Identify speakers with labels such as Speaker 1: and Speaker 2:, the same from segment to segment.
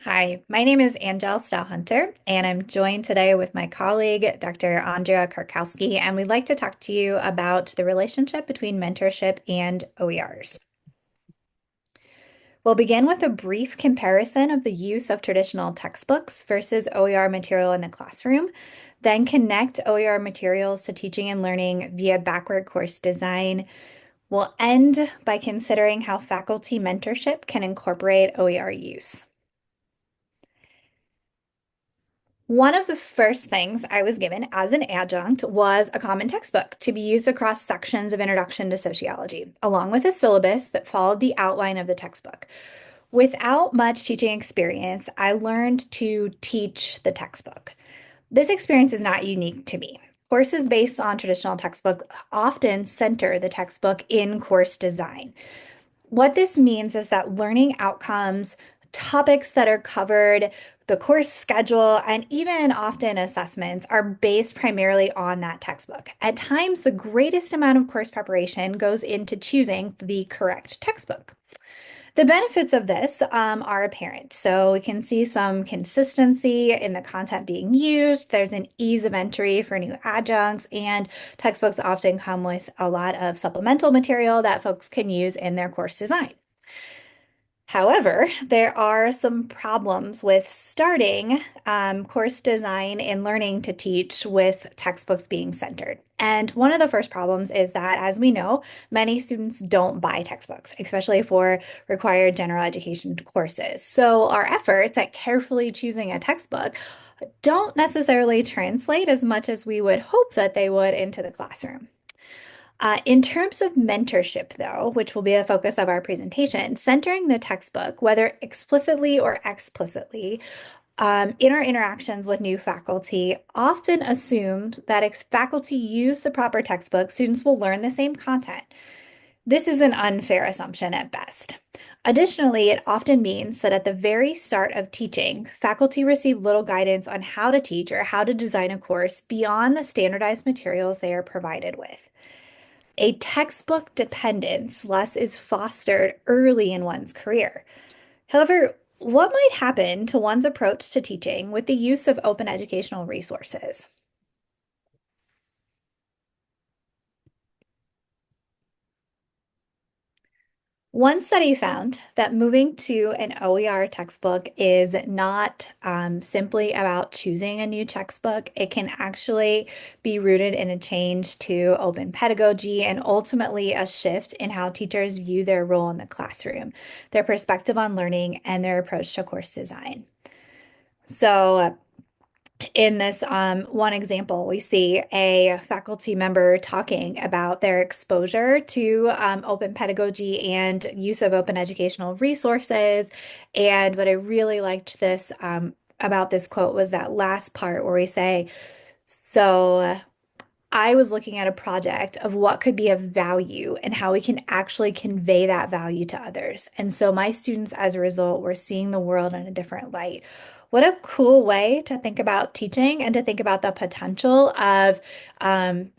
Speaker 1: Hi, my name is Anjel Stough-Hunter, and I'm joined today with my colleague, Dr. Andrea Karkowski, and we'd like to talk to you about the relationship between mentorship and OERs. We'll begin with a brief comparison of the use of traditional textbooks versus OER material in the classroom, then connect OER materials to teaching and learning via backward course design. We'll end by considering how faculty mentorship can incorporate OER use. One of the first things I was given as an adjunct was a common textbook to be used across sections of Introduction to Sociology, along with a syllabus that followed the outline of the textbook. Without much teaching experience, I learned to teach the textbook. This experience is not unique to me. Courses based on traditional textbook often center the textbook in course design. What this means is that learning outcomes, topics that are covered, the course schedule, and even often assessments are based primarily on that textbook. At times, the greatest amount of course preparation goes into choosing the correct textbook. The benefits of this are apparent. So we can see some consistency in the content being used. There's an ease of entry for new adjuncts, and textbooks often come with a lot of supplemental material that folks can use in their course design. However, there are some problems with starting course design and learning to teach with textbooks being centered. And one of the first problems is that, as we know, many students don't buy textbooks, especially for required general education courses. So our efforts at carefully choosing a textbook don't necessarily translate as much as we would hope that they would into the classroom. In terms of mentorship, though, which will be a focus of our presentation, centering the textbook, whether explicitly or explicitly, in our interactions with new faculty, often assumes that if faculty use the proper textbook, students will learn the same content. This is an unfair assumption at best. Additionally, it often means that at the very start of teaching, faculty receive little guidance on how to teach or how to design a course beyond the standardized materials they are provided with. A textbook dependence thus is fostered early in one's career. However, what might happen to one's approach to teaching with the use of open educational resources? One study found that moving to an OER textbook is not simply about choosing a new textbook. It can actually be rooted in a change to open pedagogy and ultimately a shift in how teachers view their role in the classroom, their perspective on learning, and their approach to course design. So, in this one example, we see a faculty member talking about their exposure to open pedagogy and use of open educational resources. And what I really liked this about this quote was that last part where we say, so I was looking at a project of what could be of value and how we can actually convey that value to others. And so my students, as a result, were seeing the world in a different light. What a cool way to think about teaching and to think about the potential of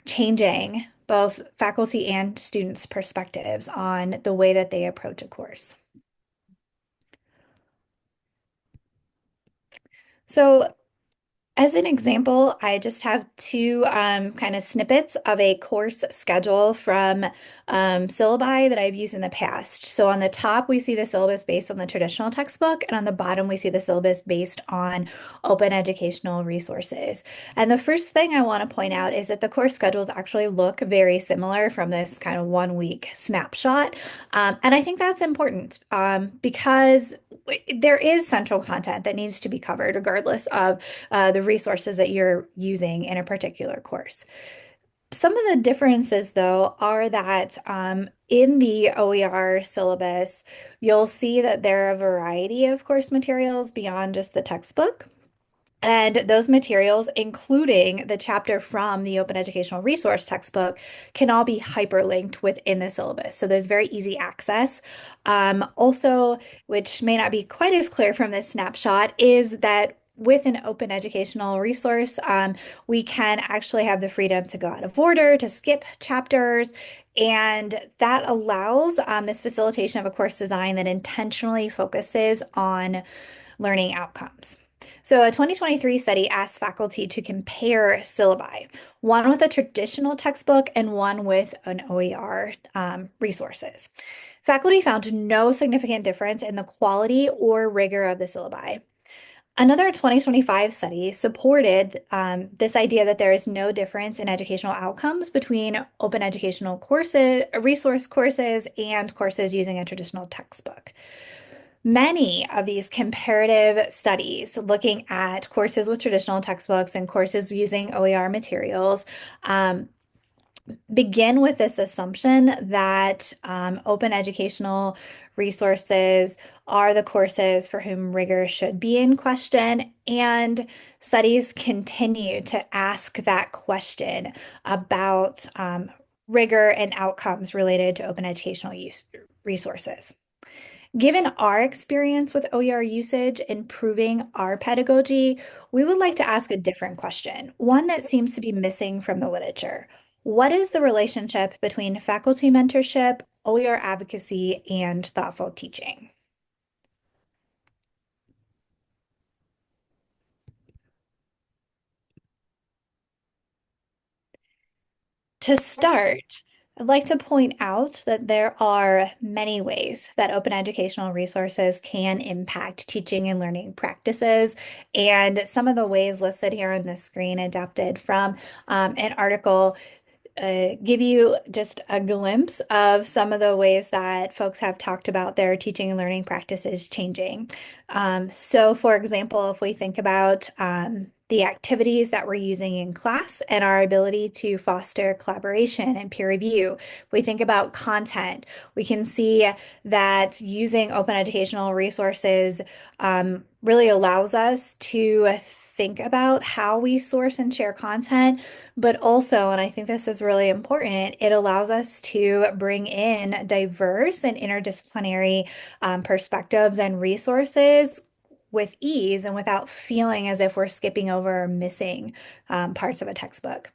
Speaker 1: changing both faculty and students' perspectives on the way that they approach a course. So as an example, I just have two kind of snippets of a course schedule from syllabi that I've used in the past. So on the top, we see the syllabus based on the traditional textbook, and on the bottom, we see the syllabus based on open educational resources. And the first thing I want to point out is that the course schedules actually look very similar from this kind of 1 week snapshot. And I think that's important because there is central content that needs to be covered regardless of the resources that you're using in a particular course. Some of the differences, though, are that in the OER syllabus, you'll see that there are a variety of course materials beyond just the textbook. And those materials, including the chapter from the Open Educational Resource textbook, can all be hyperlinked within the syllabus. So there's very easy access. Also, which may not be quite as clear from this snapshot, is that with an open educational resource, we can actually have the freedom to go out of order, to skip chapters, and that allows this facilitation of a course design that intentionally focuses on learning outcomes. So, a 2023 study asked faculty to compare syllabi, one with a traditional textbook and one with an OER resources. Faculty found no significant difference in the quality or rigor of the syllabi. Another 2025 study supported this idea that there is no difference in educational outcomes between open educational courses, resource courses, and courses using a traditional textbook. Many of these comparative studies looking at courses with traditional textbooks and courses using OER materials begin with this assumption that open educational resources are the courses for whom rigor should be in question, and studies continue to ask that question about rigor and outcomes related to open educational resources. Given our experience with OER usage improving our pedagogy, we would like to ask a different question, one that seems to be missing from the literature. What is the relationship between faculty mentorship, OER advocacy, and thoughtful teaching? To start, I'd like to point out that there are many ways that open educational resources can impact teaching and learning practices. And some of the ways listed here on the screen adapted from an article give you just a glimpse of some of the ways that folks have talked about their teaching and learning practices changing. So, for example, if we think about the activities that we're using in class and our ability to foster collaboration and peer review, if we think about content, we can see that using open educational resources really allows us to think about how we source and share content, but also, and I think this is really important, it allows us to bring in diverse and interdisciplinary perspectives and resources with ease and without feeling as if we're skipping over or missing parts of a textbook.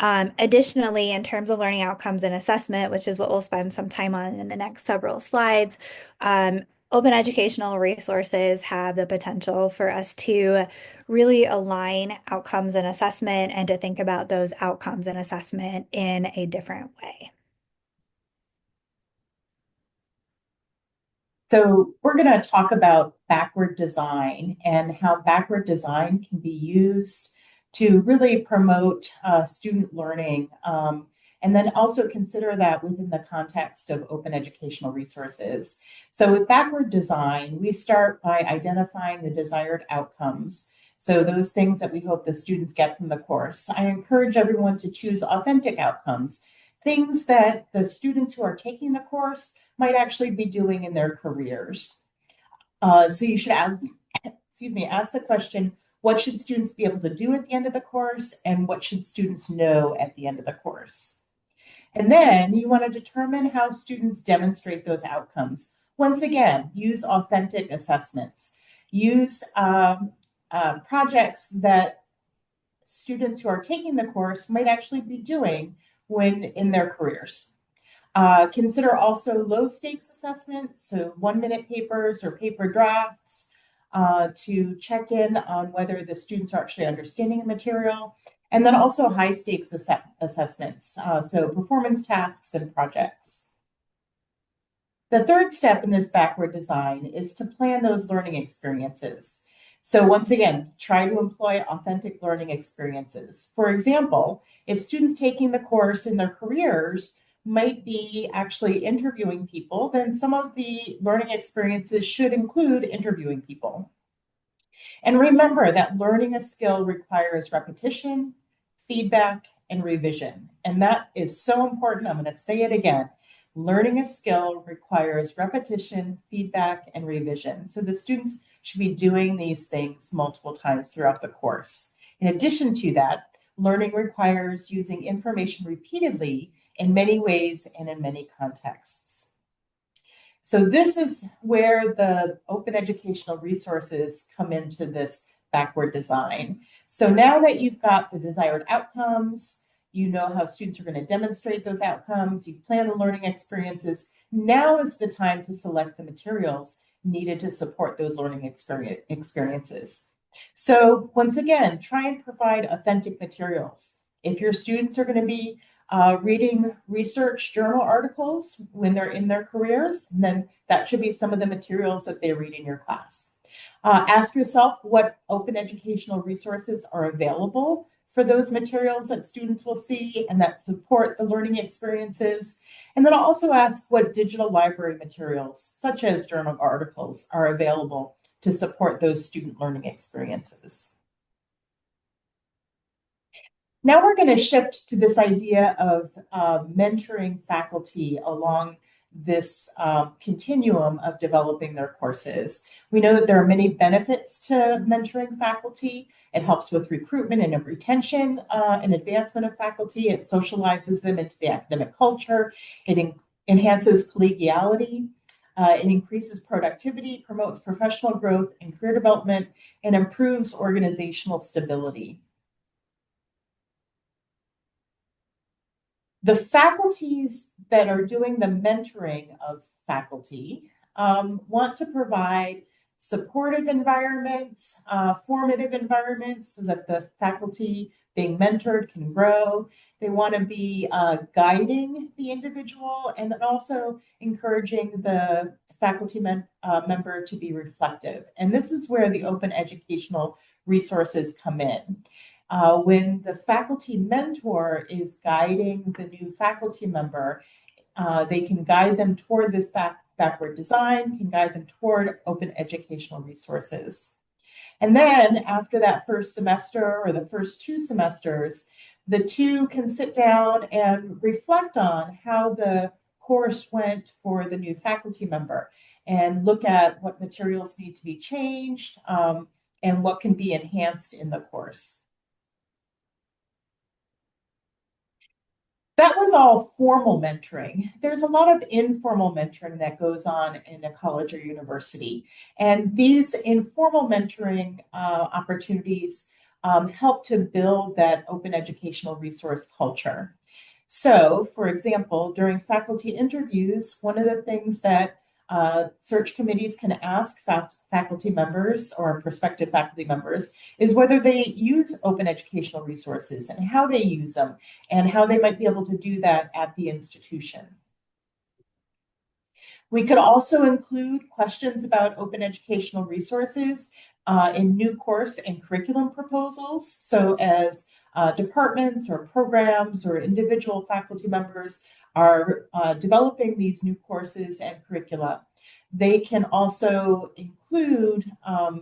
Speaker 1: Additionally, in terms of learning outcomes and assessment, which is what we'll spend some time on in the next several slides, open educational resources have the potential for us to really align outcomes and assessment and to think about those outcomes and assessment in a different way.
Speaker 2: So we're going to talk about backward design and how backward design can be used to really promote student learning, and then also consider that within the context of open educational resources. So with backward design, we start by identifying the desired outcomes. So those things that we hope the students get from the course. I encourage everyone to choose authentic outcomes, things that the students who are taking the course might actually be doing in their careers. So you should ask the question, what should students be able to do at the end of the course, and what should students know at the end of the course? And then you want to determine how students demonstrate those outcomes. Once again, use authentic assessments. Use projects that students who are taking the course might actually be doing when in their careers. Consider also low stakes assessments, so 1-minute papers or paper drafts to check in on whether the students are actually understanding the material. And then also high stakes assessments, so performance tasks and projects. The third step in this backward design is to plan those learning experiences. So once again, try to employ authentic learning experiences. For example, if students taking the course in their careers might be actually interviewing people, then some of the learning experiences should include interviewing people. And remember that learning a skill requires repetition, feedback, and revision. And that is so important. I'm going to say it again. Learning a skill requires repetition, feedback, and revision. So the students should be doing these things multiple times throughout the course. In addition to that, learning requires using information repeatedly in many ways and in many contexts. So this is where the open educational resources come into this backward design. So now that you've got the desired outcomes, you know how students are going to demonstrate those outcomes, you've planned the learning experiences, now is the time to select the materials needed to support those learning experiences. So once again, try and provide authentic materials. If your students are going to be reading research journal articles when they're in their careers, then that should be some of the materials that they read in your class. Ask yourself what open educational resources are available for those materials that students will see and that support the learning experiences. And then I'll also ask what digital library materials, such as journal articles, are available to support those student learning experiences. Now we're going to shift to this idea of mentoring faculty along this continuum of developing their courses. We know that there are many benefits to mentoring faculty. It helps with recruitment and retention and advancement of faculty. It socializes them into the academic culture. It enhances collegiality. It increases productivity, promotes professional growth and career development, and improves organizational stability. The faculties that are doing the mentoring of faculty want to provide supportive environments, formative environments so that the faculty being mentored can grow. They want to be guiding the individual and then also encouraging the faculty member to be reflective. And this is where the open educational resources come in. When the faculty mentor is guiding the new faculty member, they can guide them toward this backward design, can guide them toward open educational resources. And then after that first semester or the first 2 semesters, the two can sit down and reflect on how the course went for the new faculty member and look at what materials need to be changed and what can be enhanced in the course. That was all formal mentoring. There's a lot of informal mentoring that goes on in a college or university. And these informal mentoring opportunities help to build that open educational resource culture. So, for example, during faculty interviews, one of the things that search committees can ask faculty members or prospective faculty members is whether they use open educational resources and how they use them and how they might be able to do that at the institution. We could also include questions about open educational resources in new course and curriculum proposals. So as departments or programs or individual faculty members are developing these new courses and curricula, they can also include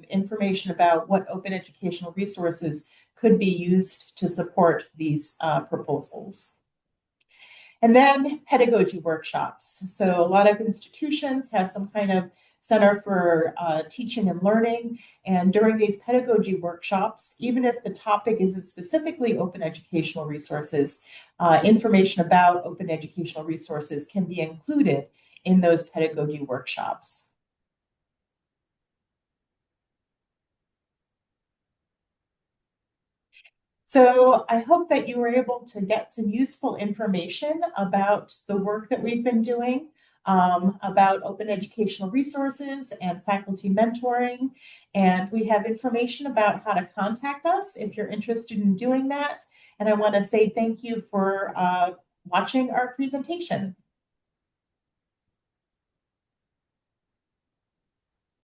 Speaker 2: information about what open educational resources could be used to support these proposals. And then pedagogy workshops. So a lot of institutions have some kind of center for teaching and learning. And during these pedagogy workshops, even if the topic isn't specifically open educational resources, information about open educational resources can be included in those pedagogy workshops. So I hope that you were able to get some useful information about the work that we've been doing, about open educational resources and faculty mentoring. And we have information about how to contact us if you're interested in doing that. And I want to say thank you for watching our presentation.